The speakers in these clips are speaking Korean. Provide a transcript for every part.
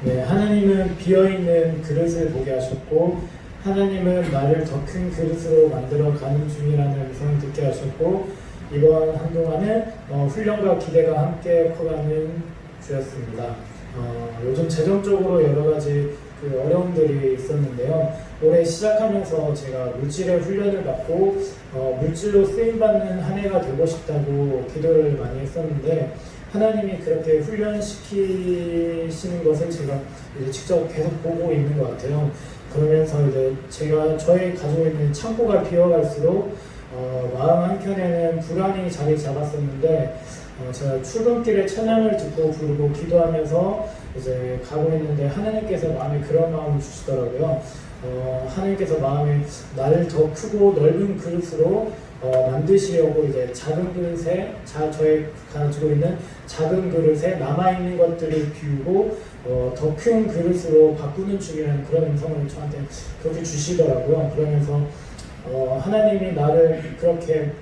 네, 하나님은 비어있는 그릇을 보게 하셨고 하나님은 나를 더 큰 그릇으로 만들어 가는 중이라는 음성을 듣게 하셨고 이번 한동안은 훈련과 기대가 함께 커가는 주였습니다. 요즘 재정적으로 여러 가지 어려움들이 있었는데요. 올해 시작하면서 제가 물질의 훈련을 받고 물질로 쓰임받는 한 해가 되고 싶다고 기도를 많이 했었는데 하나님이 그렇게 훈련시키시는 것을 제가 이제 직접 계속 보고 있는 것 같아요. 그러면서 이제 제가 저의 가지고 있는 창고가 비어갈수록 마음 한켠에는 불안이 자리 잡았었는데 제가 출근길에 찬양을 듣고 부르고 기도하면서 이제 가고 있는데 하나님께서 마음에 그런 마음을 주시더라고요. 하나님께서 마음에 나를 더 크고 넓은 그릇으로 만드시려고 이제 작은 그릇에 저의 가지고 있는 작은 그릇에 남아있는 것들을 비우고 더 큰 그릇으로 바꾸는 중이라는 그런 음성을 저한테 그렇게 주시더라고요. 그러면서 하나님이 나를 그렇게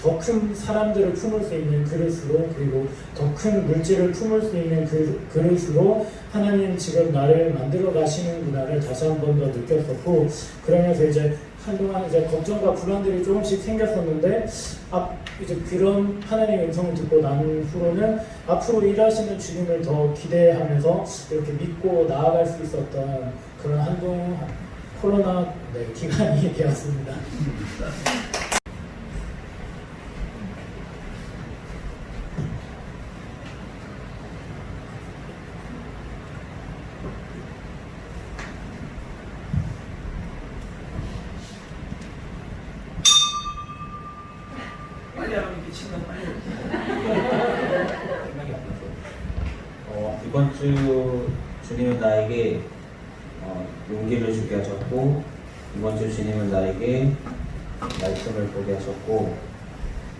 더 큰 사람들을 품을 수 있는 그릇으로 그리고 더 큰 물질을 품을 수 있는 그릇으로 하나님 지금 나를 만들어 가시는구나를 다시 한 번 더 느꼈었고 그러면서 이제 한동안 이제 걱정과 불안들이 조금씩 생겼었는데 이제 그런 하나님의 음성을 듣고 난 후로는 앞으로 일하시는 주님을 더 기대하면서 이렇게 믿고 나아갈 수 있었던 그런 한동 코로나 기간이 되었습니다. 이번 주 주님은 나에게 용기를 주게 하셨고 이번 주 주님은 나에게 말씀을 보게 하셨고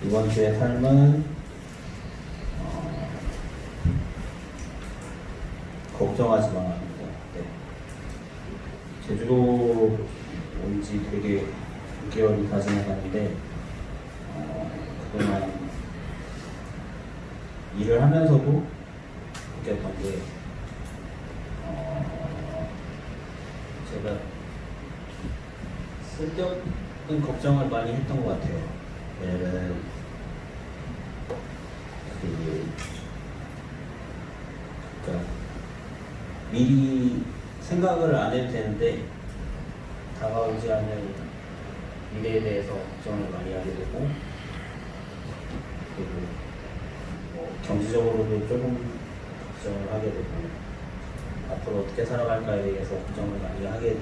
이번 주의 삶은 걱정하지 마입니다. 네. 제주도 온 지 되게 6개월이 다 지나가는데 그동안 일을 하면서도 느꼈던 게 제가 쓸데없는 걱정을 많이 했던 것 같아요. 왜냐면 그러니까 미리 생각을 안 해도 되는데 다가오지 않은 미래에 대해서 걱정을 많이 하게 되고 그리고 경제적으로도 조금 걱정을 하게 되고 앞으로 어떻게 살아갈까에 대해서 걱정을 많이 하게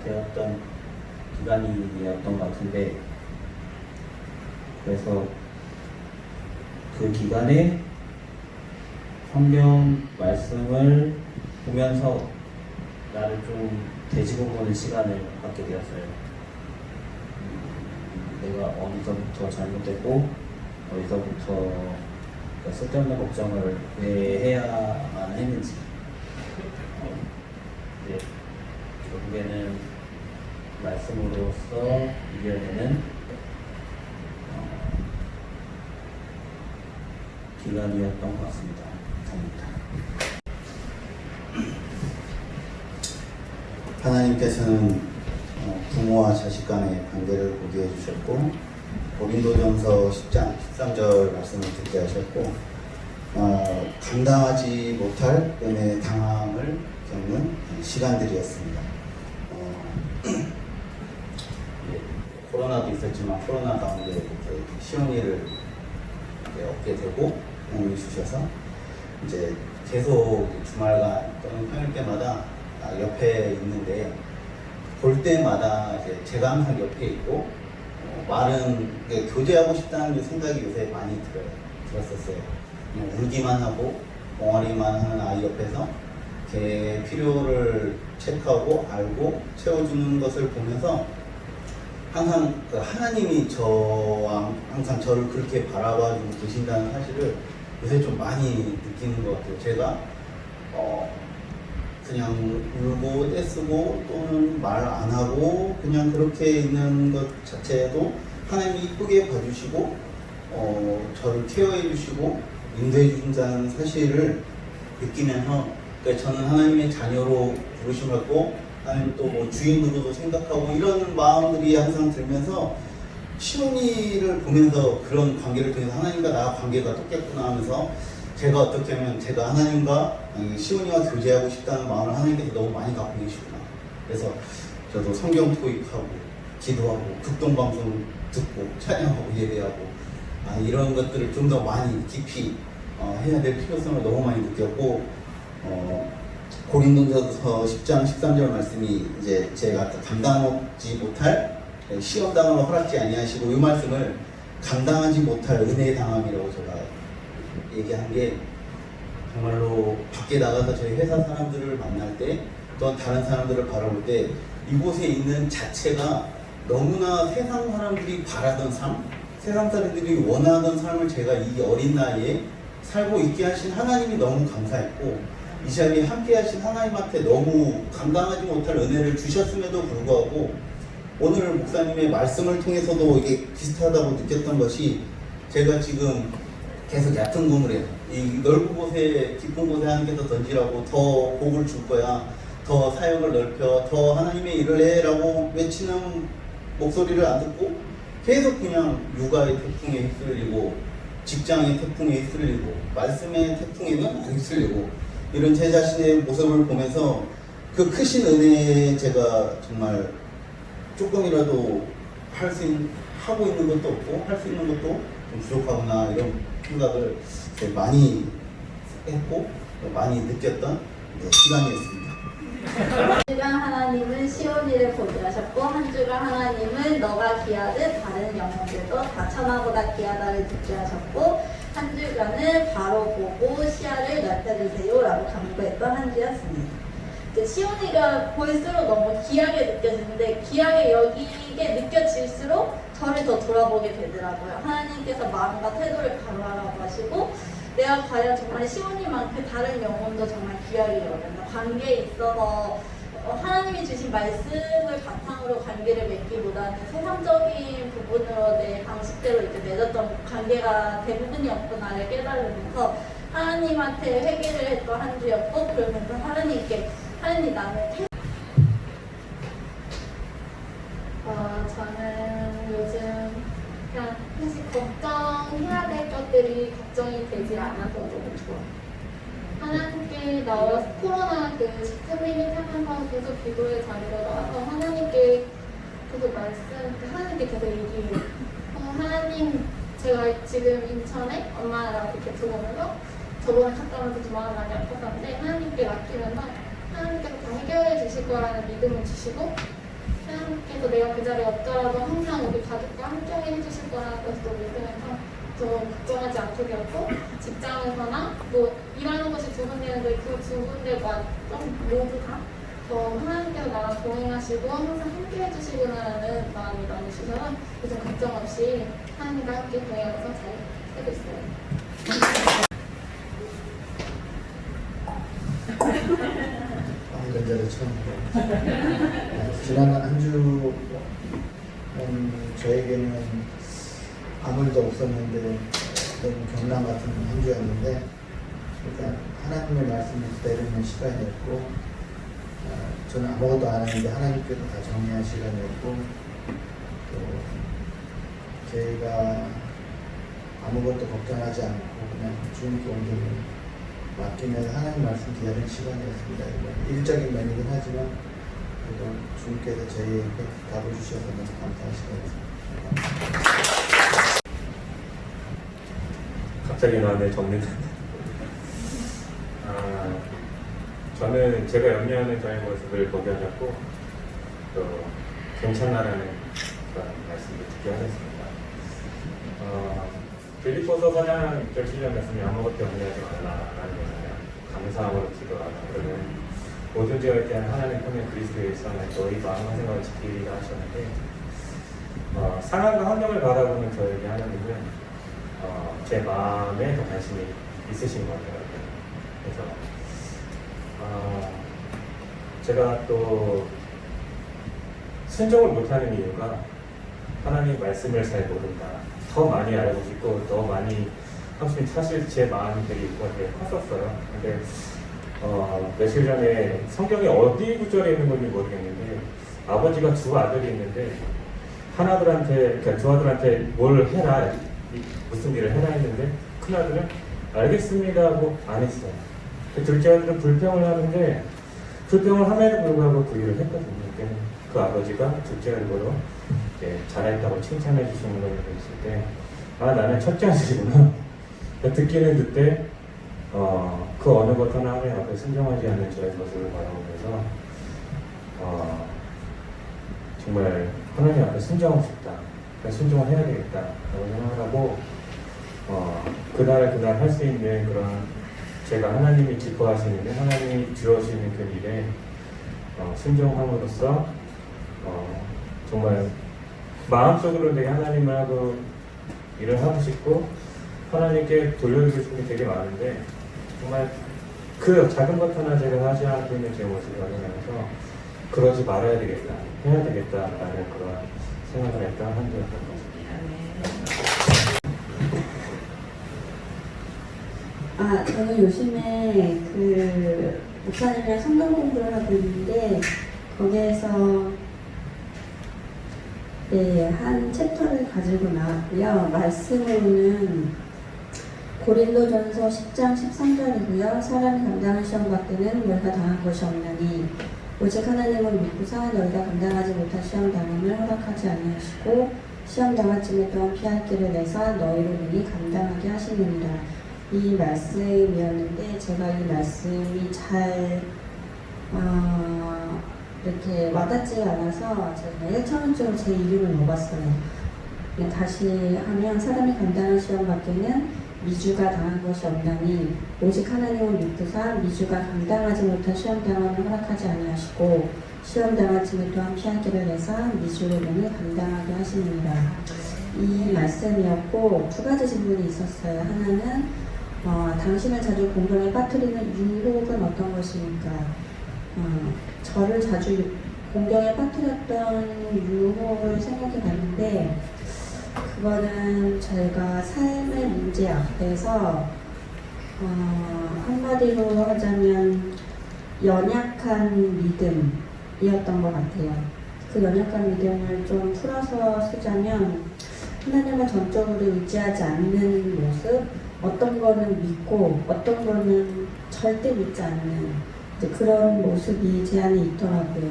되었던 기간이었던 것 같은데 그래서 그 기간에 성경 말씀을 보면서 나를 좀 되짚어 보는 시간을 갖게 되었어요. 내가 어디서부터 잘못됐고 어디서부터 쓸데없는 걱정을 왜 해야만 했는지 네, 결국에는 말씀으로써 이겨내는 기간이었던 것 같습니다. 감사합니다. 하나님께서는 부모와 자식 간의 관계를 보게 해주셨고 고린도전서 10장 13절 말씀을 듣게 하셨고 감당하지 못할 은혜의 당함을 겪는 시간들이었습니다. 코로나도 있었지만 코로나 가운데 이렇게 시험일을 얻게 되고 도움을 주셔서 이제 계속 주말간 또는 평일 때마다 옆에 있는데 볼 때마다 이제 제가 항상 옆에 있고 말은 교제하고 싶다는 생각이 요새 많이 들었었어요. 울기만 하고 엉어리만 하는 아이 옆에서 걔 필요를 체크하고 알고 채워주는 것을 보면서 항상 하나님이 항상 저를 그렇게 바라봐주고 계신다는 사실을 요새 좀 많이 느끼는 것 같아요. 제가 그냥 울고 떼쓰고 또는 말 안 하고 그냥 그렇게 있는 것 자체도 하나님이 이쁘게 봐주시고 저를 케어해 주시고 인도해 주신다는 사실을 느끼면서 그러니까 저는 하나님의 자녀로 부르심 받고 하나님 또 뭐 주인으로도 생각하고 이런 마음들이 항상 들면서 시온이를 보면서 그런 관계를 통해서 하나님과 나와 관계가 똑같구나 하면서 제가 어떻게 하면 제가 하나님과 시온이와 교제하고 싶다는 마음을 하나님께서 너무 많이 갖고 계시구나. 그래서 저도 성경 토익하고 기도하고 극동방송 듣고 찬양하고 예배하고 이런 것들을 좀 더 많이 깊이 해야 될 필요성을 너무 많이 느꼈고 고린도전서 10장 13절 말씀이 이제 제가 감당하지 못할 시험 당함을 허락지 아니하시고 이 말씀을 감당하지 못할 은혜의 당함이라고 제가 얘기한 게 정말로 밖에 나가서 저희 회사 사람들을 만날 때 또한 다른 사람들을 바라볼 때 이곳에 있는 자체가 너무나 세상 사람들이 바라던 삶, 세상 사람들이 원하던 삶을 제가 이 어린 나이에 살고 있게 하신 하나님이 너무 감사했고 이 자리에 함께 하신 하나님한테 너무 감당하지 못할 은혜를 주셨음에도 불구하고 오늘 목사님의 말씀을 통해서도 이게 비슷하다고 느꼈던 것이 제가 지금 계속 얕은 꿈을 해요. 이 넓은 곳에 깊은 곳에 하나님께서 던지라고 더 복을 줄 거야. 더 사역을 넓혀 더 하나님의 일을 해라고 외치는 목소리를 안 듣고 계속 그냥 육아의 태풍에 휩쓸리고 직장의 태풍에 휩쓸리고 말씀의 태풍에는 안 휩쓸리고 이런 제 자신의 모습을 보면서 그 크신 은혜에 제가 정말 조금이라도 하고 있는 것도 없고 할 수 있는 것도 좀 부족하구나 이런 생각을 많이 했고 많이 느꼈던 시간이었습니다. 한 주간 하나님은 시온이를 보게 하셨고 한 주간 하나님은 너가 귀하듯 다른 영혼들도 다 천하보다 귀하다를 듣게 하셨고 한 주간은 바로 보고 시야를 넓혀주세요 라고 강구했던 한 주였습니다. 시온이가 볼수록 너무 귀하게 느껴지는데 귀하게 여기게 느껴질수록 저를 더 돌아보게 되더라고요. 하나님께서 마음과 태도를 가로하라고 하시고 내가 과연 정말 시온이만큼 다른 영혼도 정말 귀하게 여긴다. 관계에 있어서 하나님이 주신 말씀을 바탕으로 관계를 맺기보다는 세상적인 부분으로 내 방식대로 이제 맺었던 관계가 대부분이었구나를 깨달으면서 하나님한테 회개를 했던 한 주였고 그러면서 하나님께 하나님 나는 저는 요즘 그냥 사실 걱정해야 될 것들이 걱정이 되지 않아서 너무 좋아요. 하나님께 나와 코로나 그 13일이 하면서 계속 기도의 자리로 나와서 하나님께 계속 하나님께 계속 얘기해요. 하나님, 제가 지금 인천에 엄마랑 이렇게 들어오면서 저번에 갔다 오면서 조만간 많이 아팠었는데 하나님께 맡기면서 하나님께서 다 해결해 주실 거라는 믿음을 주시고 하나님께서 내가 그 자리에 없더라도 항상 우리 가족과 함께 해주실 거라는 것도 믿으면서 저 걱정하지 않게 되었고 직장에서나 뭐 일하는 곳이 두 군데인데 그 두 군데가 모두 다 하나님께서 나랑 동행하시고 항상 함께 해주시구나라는 마음이 너무 주셔서 요즘 걱정 없이 하나님과 함께 동행하면서 잘 살고 있어요. 이런 자리 처음 들어요. 지난 한 주는 저에게는 아무 일도 없었는데 너무 경남 같은 한 주였는데 일단 하나님의 말씀을 기다리는 시간이었고 저는 아무것도 안 했는데 하나님께서 다 정리한 시간이었고 또 저희가 아무것도 걱정하지 않고 그냥 주님께 온전히 맡기면서 하나님 말씀 기다리는 시간이었습니다. 일적인 면이긴 하지만 그래도 주님께서 저희에게 답을 주셔서 너무 감사한 시간이었습니다. 갑자기 나왔네 정리는. 저는 제가 염려하는 저의 모습을 보게 하셨고 또 괜찮나라는 그런 말씀을 듣게 하셨습니다. 빌립보서 4장 6절 7절 말씀이 아무것도 염려하지 말라라는 거잖아요. 감사함으로 기도하라. 그러면 모든 죄에 대한 하나님 편의 그리스도의 일상을 너희 마음과 생각을 지키리라 하셨는데 상황과 환경을 바라보는 저에게 하나님은 제 마음에 더 관심이 있으신 것 같아요. 그래서 제가 또 순종을 못하는 이유가 하나님 말씀을 잘 모른다. 더 많이 알고 싶고 더 많이 하고 싶은 사실 제 마음이 되게 컸었어요. 근데 며칠 전에 성경에 어디 구절에 있는 건지 모르겠는데 아버지가 두 아들이 있는데 그러니까 두 아들한테 뭘 해라, 무슨 일을 해라 했는데 큰 아들은 알겠습니다 하고 안 했어요. 둘째 아들은 불평을 하는데 불평을 함에도 불구하고 그 일을 했거든요. 그 아버지가 둘째 아들로 잘했다고 칭찬해 주시는 걸 있을 때 나는 첫째 아들이구나. 듣기는 듣되 그 어느 것 하나 하나님 앞에 순종하지 않는 저의 모습을 바라보면서 정말 하나님 앞에 순종하고 싶다. 순종을 해야 되겠다라고 생각을 하고 그날 할 수 있는 그런 제가 하나님이 기뻐하시는 일, 하나님이 주어지는 그 일에 순종함으로써 정말 마음속으로 되게 하나님을 하고 일을 하고 싶고 하나님께 돌려드리고 싶은 게 되게 많은데 정말 그 작은 것 하나 제가 하지 않고 있는 제 모습을 확인하면서 그러지 말아야 되겠다, 해야 되겠다라는 그런 생각을 했던 한 주였던 것 같습니다. 저는 요즘에 그 목사님이랑 성경 공부를 하고 있는데 거기에서 한 챕터를 가지고 나왔고요. 말씀으로는 고린도전서 10장 13절이고요. 사람이 감당할 시험 받기는 너희가 당한 것이 없나니 오직 하나님은 믿고사 너희가 감당하지 못한 시험 당함을 허락하지 아니하시고 시험 당할지에 또한 피할 길을 내사 너희로 능히 감당하게 하시느니라. 이 말씀이었는데 제가 이 말씀이 잘 이렇게 와닿지 않아서 제가 1차원적으로 제 이름을 넣어봤어요. 다시 하면 사람이 감당한 시험 밖에는 미주가 당한 것이 없나니 오직 하나님은 믿으사 미주가 감당하지 못한 시험 당함을 허락하지 아니하시고 시험 당할지는 또한 피할 길을 내사 미주로 능히 감당하게 하시느니라. 이 말씀이었고 두 가지 질문이 있었어요. 하나는 당신을 자주 공경에 빠뜨리는 유혹은 어떤 것입니까? 저를 자주 공경에 빠뜨렸던 유혹을 생각해 봤는데 그거는 저희가 삶의 문제 앞에서 한마디로 하자면 연약한 믿음이었던 것 같아요. 그 연약한 믿음을 좀 풀어서 쓰자면 하나님을 전적으로 의지하지 않는 모습, 어떤 거는 믿고 어떤 거는 절대 믿지 않는 그런 모습이 제 안에 있더라고요.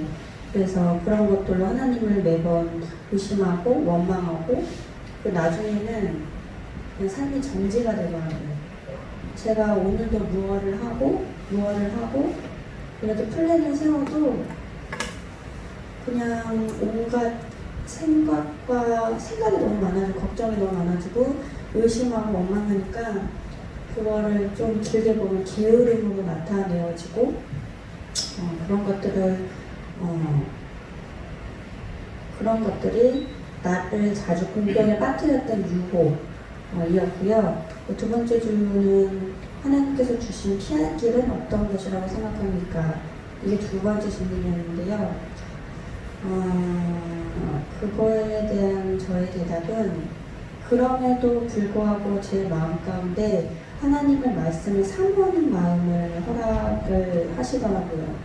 그래서 그런 것들로 하나님을 매번 의심하고 원망하고 나중에는 그냥 삶이 정지가 되더라고요. 제가 오늘도 무엇을 하고 이렇게 플랜을 세워도 그냥 온갖 생각이 너무 많아지고 걱정이 너무 많아지고 의심하고 원망하니까 그거를 좀 길게 보면 게으름으로 나타내어지고 그런 것들이 나를 자주 공경에 빠뜨렸던 유혹이었고요. 두 번째 질문은 하나님께서 주신 피할 길은 어떤 것이라고 생각합니까? 이게 두 번째 질문이었는데요. 그거에 대한 저의 대답은 그럼에도 불구하고 제 마음 가운데 하나님의 말씀을 사모하는 마음을 허락을 하시더라고요.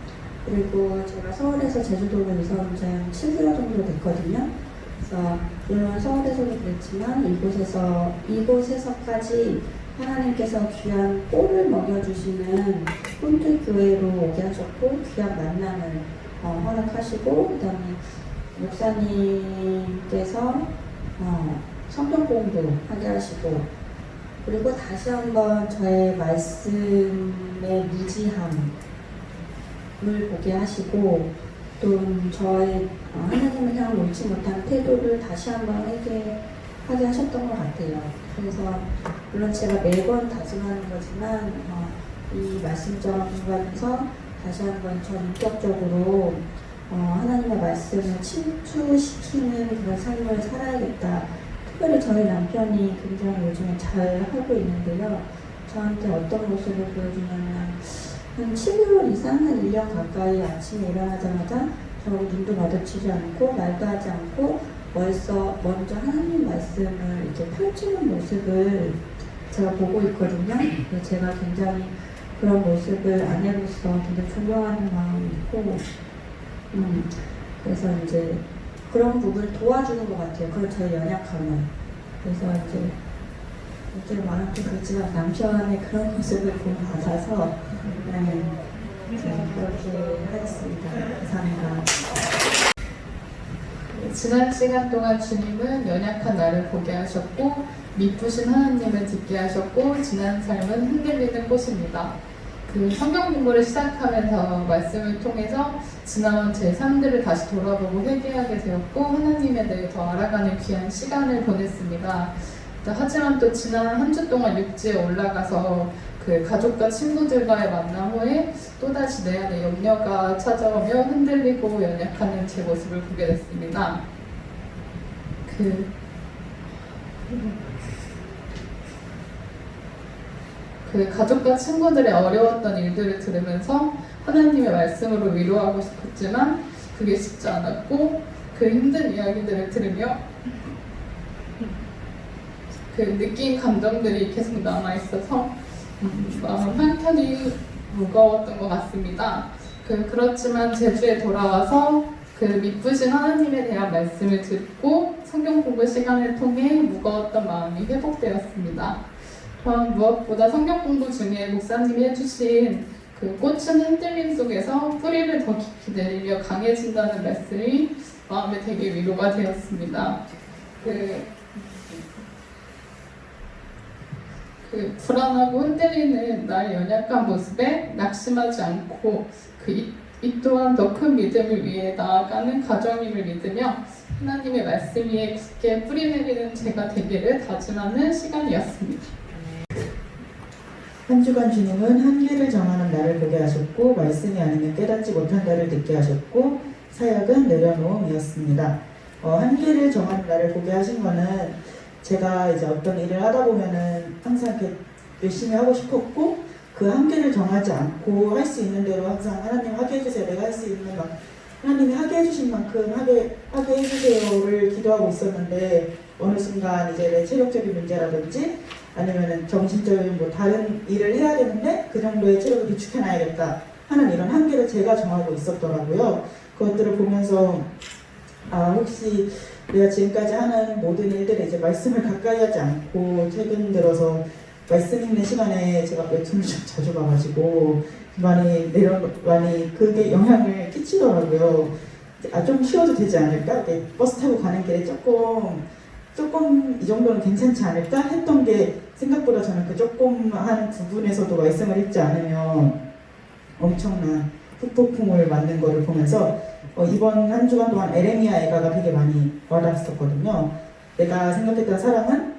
그리고 제가 서울에서 제주도로 이사 온 지 한 7개월 정도 됐거든요. 그래서 물론 서울에서도 그랬지만 이곳에서까지 하나님께서 귀한 꼴을 먹여주시는 혼주교회로 오게 하셨고 귀한 만남을 허락하시고 그 다음에 목사님께서 성경 공부하게 하시고 그리고 다시 한번 저의 말씀의 무지함을 보게 하시고 또 저의 하나님을 향한 옳지 못한 태도를 다시 한번 하게 하셨던 것 같아요. 그래서 물론 제가 매번 다짐하는 거지만 이 말씀처럼 공부하면서 다시 한번 저 인격적으로 하나님의 말씀을 침투시키는 그런 삶을 살아야겠다. 특별히 저희 남편이 굉장히 요즘에 잘 하고 있는데요. 저한테 어떤 모습을 보여주냐면 한 7개월 이상, 한 1년 가까이 아침에 일어나자마자 저하고 눈도 마주치지 않고 말도 하지 않고 먼저 하나님 말씀을 이렇게 펼치는 모습을 제가 보고 있거든요. 그래서 제가 굉장히 그런 모습을 아내로서 굉장히 존경하는 마음이 있고, 그래서 이제 그런 부분을 도와주는 것 같아요. 그런 저의 연약함을. 그래서 이제 마음도 그렇지만 남편의 그런 모습을 본받아서 그렇게 하겠습니다. 감사합니다. 지난 시간 동안 주님은 연약한 나를 보게 하셨고 미쁘신 하나님을 듣게 하셨고 지난 삶은 흔들리는 곳입니다. 그 성경 공부를 시작하면서 말씀을 통해서 지나온 제 삶들을 다시 돌아보고 회개하게 되었고 하나님에 대해 더 알아가는 귀한 시간을 보냈습니다. 하지만 또 지난 한 주 동안 육지에 올라가서 그 가족과 친구들과의 만남 후에 또다시 내 안에 염려가 찾아오며 흔들리고 연약하는 제 모습을 보게 됐습니다. 그 가족과 친구들의 어려웠던 일들을 들으면서 하나님의 말씀으로 위로하고 싶었지만 그게 쉽지 않았고 그 힘든 이야기들을 들으며 그 느낀 감정들이 계속 남아있어서 마음 한켠이 무거웠던 것 같습니다. 그렇지만 제주에 돌아와서 그 미쁘신 하나님에 대한 말씀을 듣고 성경 공부 시간을 통해 무거웠던 마음이 회복되었습니다. 또한 무엇보다 성경 공부 중에 목사님이 해주신 그 꽃은 흔들림 속에서 뿌리를 더 깊이 내리며 강해진다는 말씀이 마음에 되게 위로가 되었습니다. 불안하고 흔들리는 나의 연약한 모습에 낙심하지 않고 이 또한 더 큰 믿음을 위해 나아가는 가정임을 믿으며 하나님의 말씀 위에 굳게 뿌리내리는 제가 되기를 다짐하는 시간이었습니다. 한 주간 주님은 한계를 정하는 나를 보게 하셨고 말씀이 아니면 깨닫지 못한다를 듣게 하셨고 사역은 내려놓음이었습니다. 한계를 정하는 나를 보게 하신 거는 제가 이제 어떤 일을 하다 보면은 항상 이렇게 열심히 하고 싶었고 그 한계를 정하지 않고 할 수 있는 대로 항상 하나님 하게 해주세요. 내가 할 수 있는 만큼 하나님이 하게 해주신 만큼 하게 해주세요를 기도하고 있었는데 어느 순간 이제 내 체력적인 문제라든지 아니면은 정신적인 뭐 다른 일을 해야 되는데 그 정도의 체력을 비축해놔야겠다 하는 이런 한계를 제가 정하고 있었더라고요. 그것들을 보면서 혹시 내가 지금까지 하는 모든 일들에 이제 말씀을 가까이 하지 않고 최근 들어서 말씀 읽는 시간에 제가 웹툰을 좀 자주 봐가지고 많이 그게 영향을 끼치더라고요. 좀 쉬어도 되지 않을까? 버스 타고 가는 길에 조금 이 정도는 괜찮지 않을까? 했던 게 생각보다 저는 그 조금 한 부분에서도 말씀을 읽지 않으면 엄청난 후폭풍을 맞는 거를 보면서 이번 한 주간 동안 에레미야 애가가 되게 많이 와닿았었거든요. 내가 생각했던 사랑은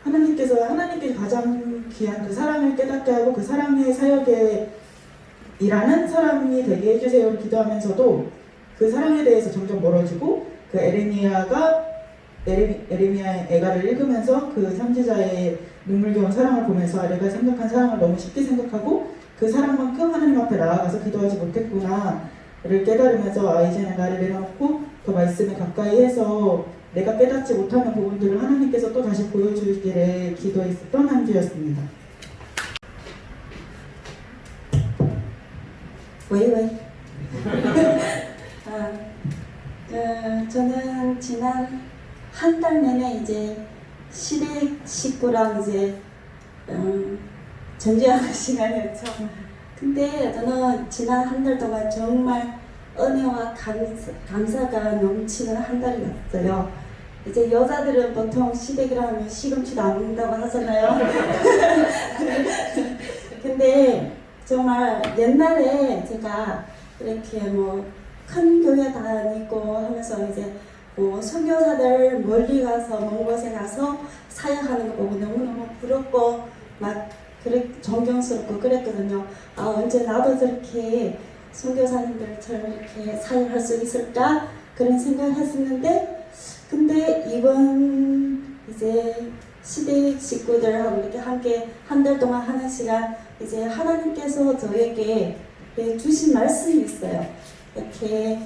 하나님께 가장 귀한 그 사랑을 깨닫게 하고 그 사랑의 사역에 일하는 사람이 되게 해주세요를 기도하면서도 그 사랑에 대해서 점점 멀어지고 그 에레미야 애가를 읽으면서 그 선지자의 눈물겨운 사랑을 보면서 내가 생각한 사랑을 너무 쉽게 생각하고 그 사랑만큼 하나님 앞에 나아가서 기도하지 못했구나를 깨달으면서 이제는 나를 내려놓고 더 말씀에 가까이 해서 내가 깨닫지 못하는 부분들을 하나님께서 또 다시 보여주기를 기도했었던 한 주였습니다. 왜? 저는 지난 한 달 내내 이제 시댁 식구랑 이제 전쟁하는 시간이었죠. 근데 저는 지난 한 달 동안 정말 은혜와 감사가 넘치는 한 달이었어요. 이제 여자들은 보통 시댁이라 하면 시금치도 안 먹는다고 하잖아요. 근데 정말 옛날에 제가 이렇게 뭐 큰 교회 다니고 하면서 이제 뭐 선교사들 멀리 가서 먼 곳에 가서 사역하는 거 보고 너무너무 부럽고 막 존경스럽고 그랬거든요. 언제 나도 저렇게 선교사님들처럼 이렇게 사역할 수 있을까 그런 생각을 했었는데 근데 이번 이제 시댁 식구들하고 이렇게 함께 한 달 동안 하는 시간 이제 하나님께서 저에게 주신 말씀이 있어요. 이렇게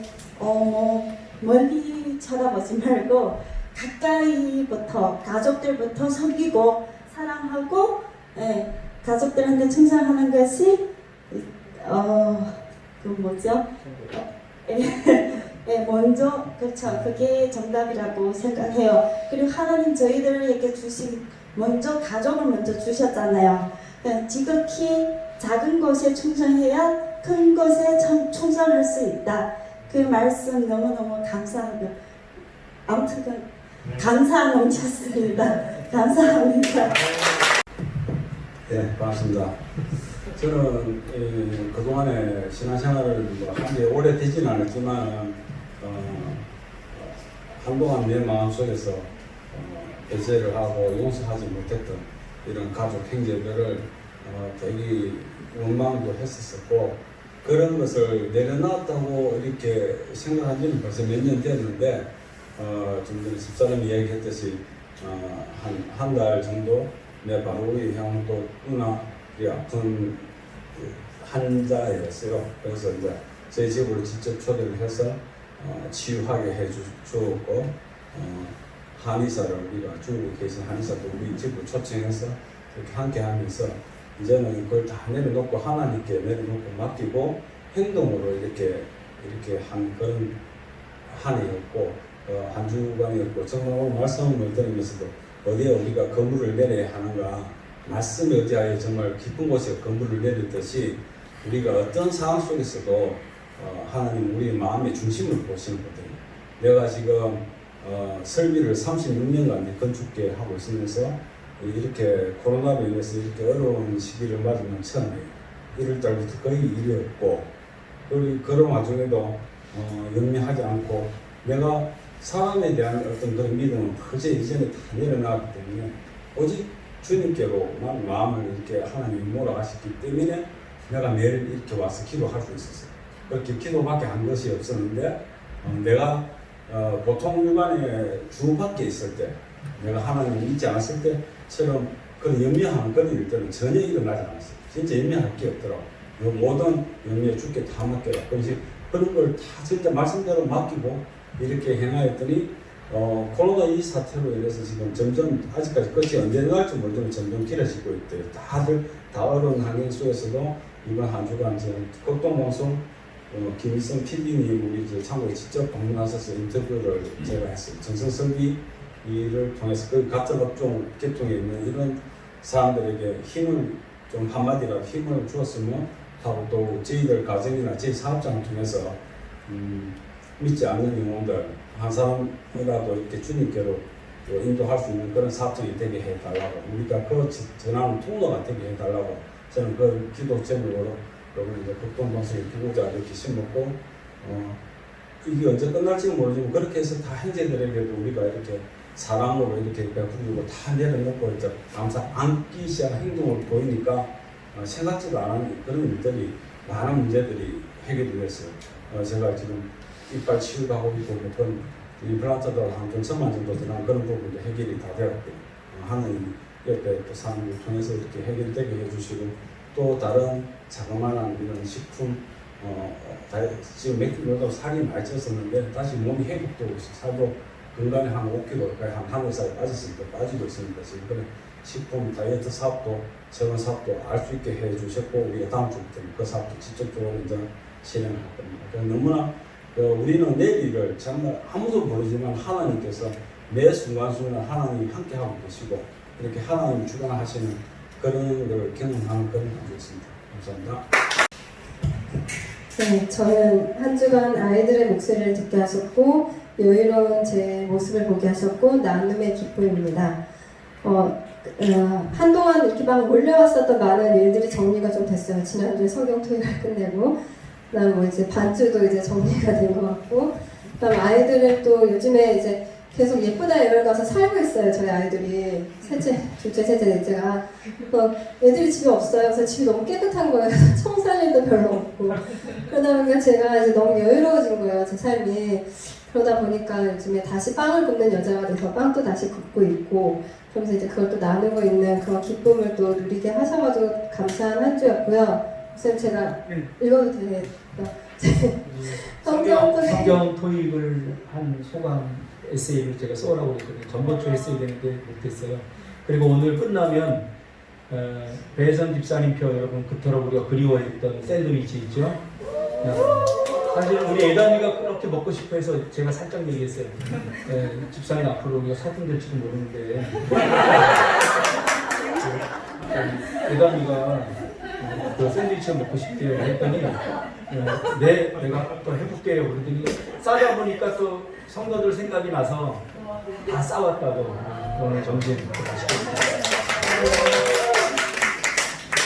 멀리 쳐다보지 말고 가까이부터 가족들부터 섬기고 사랑하고 가족들한테 충성하는 것이 그 뭐죠? 먼저 그렇죠. 그게 정답이라고 생각해요. 그리고 하나님 저희들에게 주신 먼저 가족을 먼저 주셨잖아요. 지극히 작은 것에 충성해야 큰 것에 충성할 수 있다. 그 말씀 너무너무 감사하고 아무튼 감사 넘쳤습니다. 감사합니다. 네, 반갑습니다. 저는 그동안에 신앙생활을 한지 오래되지는 않았지만 한동안 내 마음속에서 배제를 하고 용서하지 못했던 이런 가족 형제들을 되게 원망도 했었고 그런 것을 내려놨다고 이렇게 생각한 지는 벌써 몇 년 됐는데 좀 전에 집사람이 이야기했듯이 한 달 정도 내 바로 우리 형 또 누나 이 아픈 환자였어요. 그래서 이제 제 집으로 직접 초대를 해서 치유하게 해주었고 한의사를 우리가 중국에 계신 한의사도 우리 집으로 초청해서 이렇게 함께 하면서 이제는 그걸 다 내려놓고 하나님께 내려놓고 맡기고 행동으로 이렇게 한 그런 한 해였고 한 주간이었고 정말 오늘 말씀을 들으면서도 어디에 우리가 건물을 내려야 하는가 말씀에 의지하여 정말 깊은 곳에 건물을 내렸듯이 우리가 어떤 상황 속에서도 하나님 우리 마음의 중심을 보시는 거거든요. 내가 지금 설비를 36년간 건축계 하고 있으면서 이렇게 코로나로 인해서 이렇게 어려운 시기를 맞으면 처음이에요. 1월달부터 거의 일이 없고 그리고 그런 와중에도 연민하지 않고 내가 사람에 대한 어떤 그런 믿음은 벌써 이전에 다 내려놨기 때문에 오직 주님께로만 마음을 이렇게 하나님이 몰아가셨기 때문에 내가 매일 이렇게 와서 기도할 수 있었어요. 그렇게 기도밖에 한 것이 없었는데 내가 보통 일반에 주 밖에 있을 때 내가 하나님을 믿지 않았을 때처럼 그런 연민하는 그런 일들은 전혀 일어나지 않았어요. 진짜 연민할 게 없더라고. 모든 연민에 주께 다 맡겨라. 그런 걸 다 진짜 말씀대로 맡기고 이렇게 행하였더니 코로나 이 사태로 인해서 지금 점점 아직까지 끝이 언제 날지 모르지만 점점 길어지고 있대요. 다들 다 어려운 환경 속에서도 이번 한 주간 극동방송 김일성 PD님 우리 창고에 직접 방문하셔서 인터뷰를 제가 했어요. 정성설비를 통해서 그 같은 업종 계통에 있는 이런 사람들에게 힘을 좀 한마디라도 힘을 주었으면 하고 또 저희들 가정이나 저희 사업장을 통해서 믿지 않는 영혼들 한 사람이라도 이렇게 주님께로 인도할 수 있는 그런 사업장이 되게 해달라고 우리가 그 전하는 통로가 되게 해달라고 저는 그 기도 제목으로 여러분 이제 극동방송의 기고자 이렇게 심었고 이게 언제 끝날지는 모르지만 그렇게 해서 다 형제들에게도 우리가 이렇게 사랑으로 이렇게 베풀고 다 내려놓고 이제 감사 안기 시작한 행동을 보이니까 생각지도 않은 그런 일들이 많은 문제들이 해결이 됐어요. 제가 지금 이빨 치유하고 있고 그런 임플란트도 한 1,000만 정도 되는 그런 부분도 해결이 다 되었고 하나님 옆에 또 사람을 통해서 이렇게 해결되게 해주시고 또 다른 자그마한 이런 식품 지금 몇 킬로도 살이 많이 쪘었는데 다시 몸이 회복되고 있어요. 살도 건강에 한 5kg 가까이 한 살 빠졌으니까 빠지고 있습니다. 지금 그런 식품 다이어트 사업도 재원 사업도 알 수 있게 해주셨고 우리가 다음 주부터 그 사업도 직접적으로 이제 실행할 겁니다. 너무나 우리는 내일을 정말 아무도 모르지만 하나님께서 매 순간순간 하나님이 함께하고 계시고 이렇게 하나님이 주관하시는 그런 걸 경험하는 그런 감정이었습니다. 감사합니다. 네, 저는 한 주간 아이들의 목소리를 듣게 하셨고 여유로운 제 모습을 보게 하셨고 나눔의 기쁨입니다. 한동안 이렇게 막 몰려왔었던 많은 일들이 정리가 좀 됐어요. 지난주에 성경 토익을 끝내고 그다음 뭐 이제 반주도 이제 정리가 된 것 같고 그다음 아이들은 또 요즘에 이제 계속 예쁘다 여행 가서 살고 있어요. 저희 아이들이 둘째, 셋째, 넷째가 애들이 집에 없어요. 그래서 집이 너무 깨끗한 거예요. 청소할 일도 별로 없고 그러다 보니까 제가 이제 너무 여유로워진 거예요. 제 삶이. 그러다 보니까 요즘에 다시 빵을 굽는 여자가 돼서 빵도 다시 굽고 있고, 그러면서 이제 그걸 또 나누고 있는 그런 기쁨을 또 누리게 하셔가지고 감사한 한 주였고요. 선생님 제가 읽어도 되나요? 성경 토익을 한 소감 에세이를 제가 써오라고 했거든요. 전번주에 써야 되는데 못했어요. 그리고 오늘 끝나면 배선 집사님표 여러분 그토록 우리가 그리워했던 샌드위치 있죠? 사실 우리 애담이가 그렇게 먹고 싶어 해서 제가 살짝 얘기했어요. 집사님 앞으로 우리가 사돈 될지도 모르는데 애담이가 그 샌드위치를 먹고 싶대요 했더니 내가 또 해볼게요 그랬더니 싸다 보니까 또 성도들 생각이 나서 다 싸웠다고. 오늘 점심 맛있겠습니다.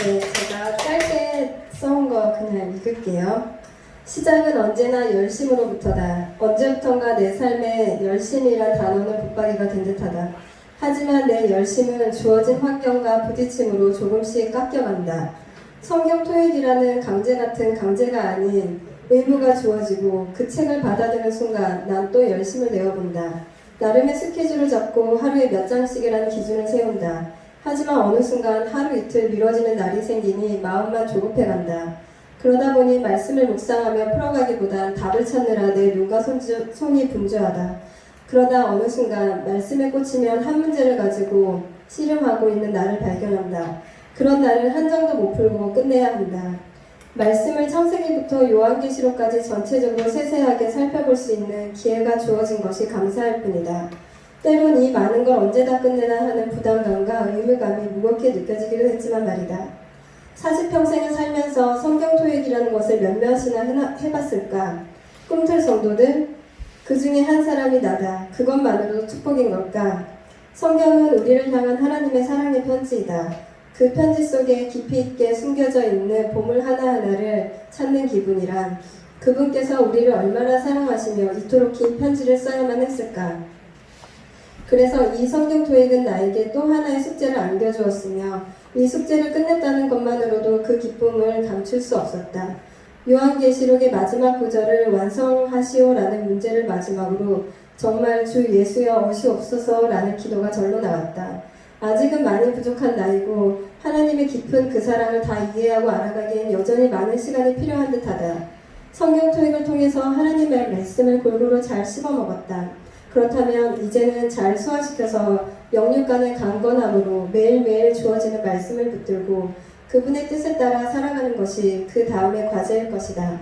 네, 제가 짧게 써온 거 그냥 읽을게요. 시작은 언제나 열심으로부터다. 언제부턴가 내 삶에 열심이란 단어는 붙박이가 된 듯하다. 하지만 내 열심은 주어진 환경과 부딪힘으로 조금씩 깎여간다. 성경 토익이라는 강제 같은 강제가 아닌 의무가 주어지고 그 책을 받아드는 순간 난 또 열심을 내어본다. 나름의 스케줄을 잡고 하루에 몇 장씩이라는 기준을 세운다. 하지만 어느 순간 하루 이틀 미뤄지는 날이 생기니 마음만 조급해간다. 그러다 보니 말씀을 묵상하며 풀어가기보단 답을 찾느라 내 눈과 손이 분주하다. 그러다 어느 순간 말씀에 꽂히면 한 문제를 가지고 씨름하고 있는 나를 발견한다. 그런 날은 한 장도 못 풀고 끝내야 한다. 말씀을 창세기부터 요한계시록까지 전체적으로 세세하게 살펴볼 수 있는 기회가 주어진 것이 감사할 뿐이다. 때론 이 많은 걸 언제 다 끝내나 하는 부담감과 의무감이 무겁게 느껴지기도 했지만 말이다. 40평생을 살면서 성경 토익이라는 것을 몇몇이나 해봤을까? 꿈틀 성도들? 그 중에 한 사람이 나다. 그것만으로도 축복인 걸까? 성경은 우리를 향한 하나님의 사랑의 편지이다. 그 편지 속에 깊이 있게 숨겨져 있는 보물 하나하나를 찾는 기분이란 그분께서 우리를 얼마나 사랑하시며 이토록 긴 편지를 써야만 했을까? 그래서 이 성경 토익은 나에게 또 하나의 숙제를 안겨주었으며 이 숙제를 끝냈다는 것만으로도 그 기쁨을 감출 수 없었다. 요한계시록의 마지막 구절을 완성하시오라는 문제를 마지막으로 정말 주 예수여 오시옵소서라는 기도가 절로 나왔다. 아직은 많이 부족한 나이고 하나님의 깊은 그 사랑을 다 이해하고 알아가기엔 여전히 많은 시간이 필요한 듯하다. 성경 토익을 통해서 하나님의 말씀을 골고루 잘 씹어먹었다. 그렇다면 이제는 잘 소화시켜서 영육간의 강건함으로 매일매일 주어지는 말씀을 붙들고 그분의 뜻에 따라 살아가는 것이 그 다음의 과제일 것이다.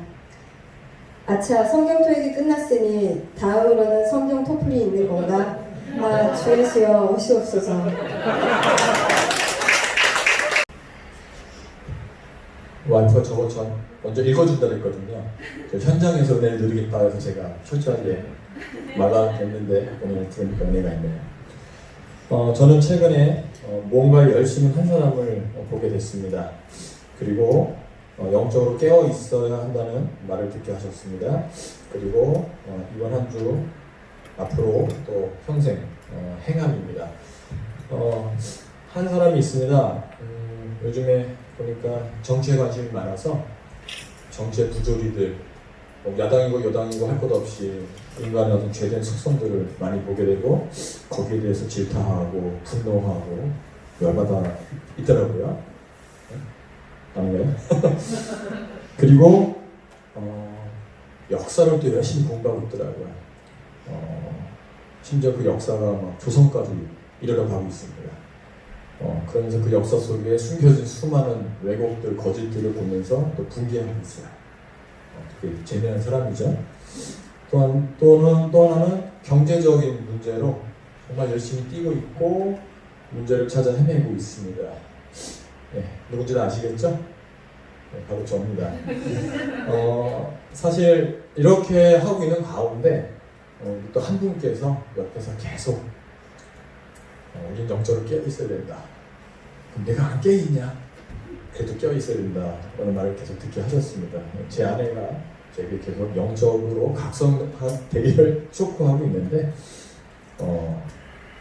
아차, 성경 토익이 끝났으니 다음으로는 성경 토플이 있는 건가? 아, 주 예수여 오시옵소서. 와이프가 저거 전 먼저 읽어준다 그랬거든요. 저 현장에서 은혜를 누리겠다 해서 제가 철저하게 말라했는데 오늘 들으니까 은혜가 있네요. 저는 최근에 뭔가 열심히 한 사람을 보게 됐습니다. 그리고 영적으로 깨어 있어야 한다는 말을 듣게 하셨습니다. 그리고 이번 한 주 앞으로 또 평생 행함입니다. 한 사람이 있습니다. 요즘에 보니까 정치에 관심이 많아서 정치의 부조리들, 야당이고 여당이고 할 것 없이 인간의 어떤 죄된 속성들을 많이 보게 되고 거기에 대해서 질타하고 분노하고 열받아 있더라고요. 아닌가요? 그리고 역사를 또 열심히 공부하고 있더라고요. 심지어 그 역사가 막 조선까지 이르러가고 있습니다. 그러면서 그 역사 속에 숨겨진 수많은 왜곡들, 거짓들을 보면서 또 분개하고 있어요. 되게 재미난 사람이죠. 또 하나는 경제적인 문제로 정말 열심히 뛰고 있고 문제를 찾아 헤매고 있습니다. 네, 누군지는 아시겠죠? 네, 바로 저입니다. 사실 이렇게 하고 있는 가운데 또 한 분께서 옆에서 계속 우린 영적으로 깨어 있어야 된다. 그럼 내가 안 깨어 있냐? 그래도 깨어 있어야 된다. 라는 말을 계속 듣게 하셨습니다. 제 아내가 제게 계속 영적으로 각성되기를 촉구하고 있는데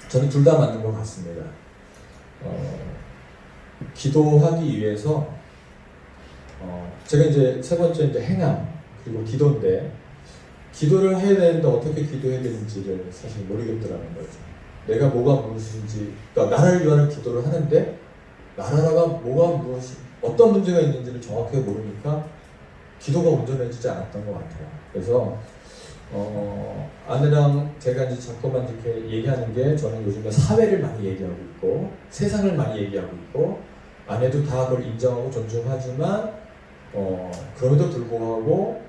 저는 둘 다 맞는 것 같습니다. 기도하기 위해서 제가 이제 세 번째 이제 행함 그리고 기도인데 기도를 해야 되는데 어떻게 기도해야 되는지를 사실 모르겠더라는 거죠. 내가 뭐가 무엇인지, 그러니까 나를 위한 기도를 하는데 나라가 뭐가 무엇이 어떤 문제가 있는지를 정확하게 모르니까 기도가 온전해지지 않았던 것 같아요. 그래서 아내랑 제가 이제 자꾸만 이렇게 얘기하는 게, 저는 요즘에 사회를 많이 얘기하고 있고 세상을 많이 얘기하고 있고, 아내도 다 그걸 인정하고 존중하지만 그럼에도 불구하고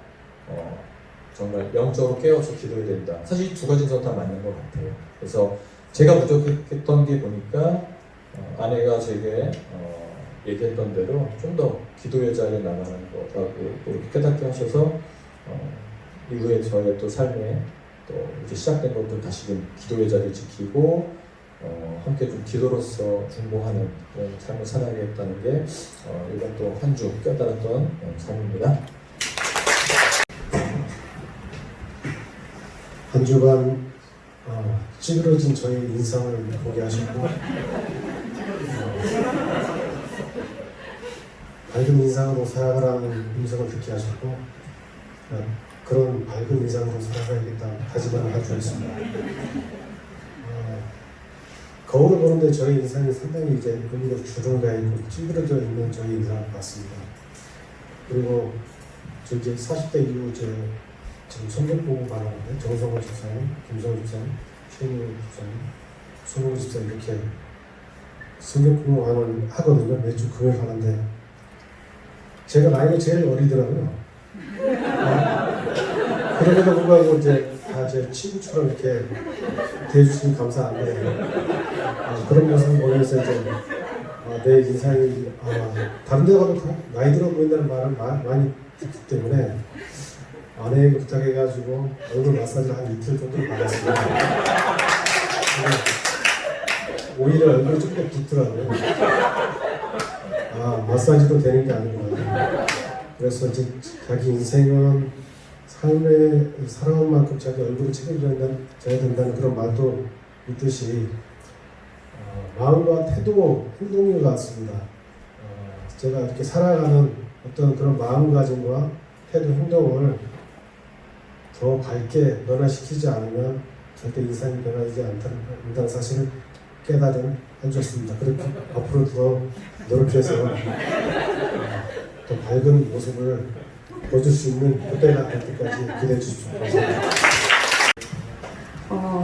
정말 영적으로 깨어서 기도해야 된다. 사실 이 두 가지는 다 맞는 것 같아요. 그래서 제가 부족했던 게 보니까 아내가 제게 얘기했던 대로 좀 더 기도의 자리에 나가는 거라고 이렇게 깨닫게 하셔서 이후에 저의 또 삶에 또 이제 시작된 것들 다시금 기도의 자리를 지키고 함께 좀 기도로서 중보하는 그런 삶을 살아야겠다는 게 이번 또 한 주 깨달았던 삶입니다. 한 주간 찌그러진 저의 인상을 보게 하셨고 밝은 인상으로 살아가라는 음성을 듣게 하셨고 그런 밝은 인상으로 살아가야겠다 다짐을 가지고있습니다. 거울을 보는데 저희 인상이 상당히 이제 의미가 주름가 있고 찌그러져 있는 저희 인상 같습니다. 그리고 저 이제 40대 이후 지금 성경 보고 가는데 정성호 집사님, 김성호 집사님, 최민호 집사님, 손흥민 집사님 이렇게 성경 공부를 하거든요. 매주 금요일 하는데 제가 나이가 제일 어리더라고요. 그럼에도 불구하고 이제 다 제 친구처럼 이렇게 대해주시니 감사한데 그런 모습을 보면서 이제 내 인상이 다른 데 가도 나이 들어 보인다는 말을 많이 듣기 때문에 아내에게 부탁해가지고 얼굴 마사지를 한 이틀 정도 받았습니다. 오히려 얼굴이 좀 더 붓더라고요. 마사지도 되는 게 아니구나. 그래서 이제 자기 인생은 삶에 살아온 만큼 자기 얼굴을 책임져야 된다는 그런 말도 있듯이 마음과 태도, 행동인 것 같습니다. 제가 이렇게 살아가는 어떤 그런 마음가짐과 태도, 행동을 더 밝게 변화시키지 않으면 절대 인상이 변하지 않다는 사실을 깨달은 한 주였습니다. 그렇게 앞으로 더 노력해서 더 밝은 모습을 보여줄 수 있는 그때가 될 때까지 기대해 주십시오. 감사합니다.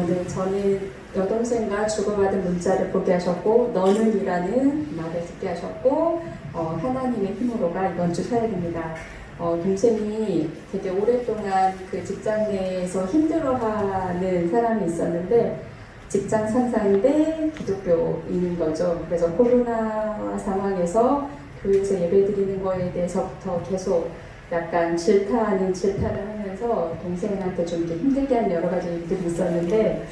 네, 저는 여동생과 주고받은 문자를 보게 하셨고 너는 이라는 말을 듣게 하셨고 하나님의 힘으로가 이번 주 사역입니다. 동생이 되게 오랫동안 그 직장 내에서 힘들어하는 사람이 있었는데 직장 상사인데 기독교인인 거죠. 그래서 코로나 상황에서 교회에서 예배드리는 거에 대해서부터 계속 약간 질타를 하면서 동생한테 좀 이렇게 힘들게 하는 여러 가지 일들이 있었는데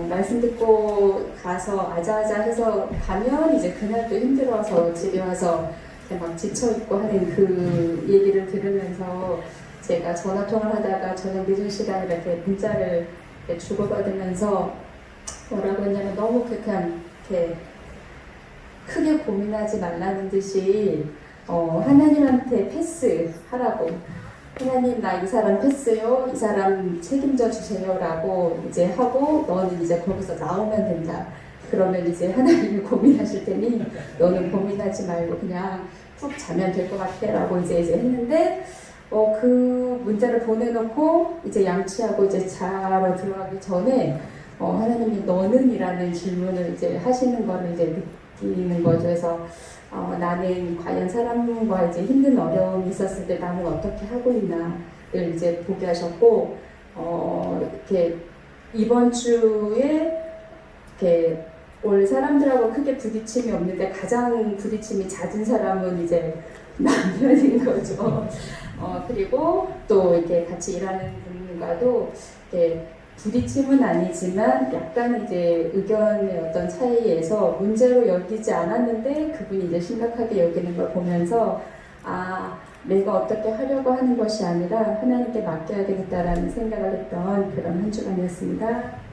말씀 듣고 가서 아자아자해서 가면 이제 그날도 힘들어서 집에 와서 막 지쳐있고 하는 그 얘기를 들으면서 제가 전화통화를 하다가 저녁 늦은 시간에 이렇게 문자를 이렇게 주고받으면서 뭐라고 했냐면 너무 이렇게 크게 고민하지 말라는 듯이 하나님한테 패스하라고, 하나님 나 이 사람 패스요, 이 사람 책임져 주세요 라고 이제 하고 너는 이제 거기서 나오면 된다. 그러면 이제 하나님이 고민하실 테니 너는 고민하지 말고 그냥 푹 자면 될 것 같아 라고 이제 했는데 그 문자를 보내놓고 이제 양치하고 이제 자러 들어가기 전에 하나님이 너는 이라는 질문을 이제 하시는 거를 이제 느끼는 거죠. 그래서 나는 과연 사람과 이제 힘든 어려움이 있었을 때 나는 어떻게 하고 있나를 이제 보게 하셨고 이렇게 이번 주에 이렇게 원래 사람들하고 크게 부딪힘이 없는데 가장 부딪힘이 잦은 사람은 이제 남편인 거죠. 그리고 또 이렇게 같이 일하는 분과도 이렇게 부딪힘은 아니지만 약간 이제 의견의 어떤 차이에서 문제로 여기지 않았는데 그분이 이제 심각하게 여기는 걸 보면서 내가 어떻게 하려고 하는 것이 아니라 하나님께 맡겨야 되겠다라는 생각을 했던 그런 한 주간이었습니다.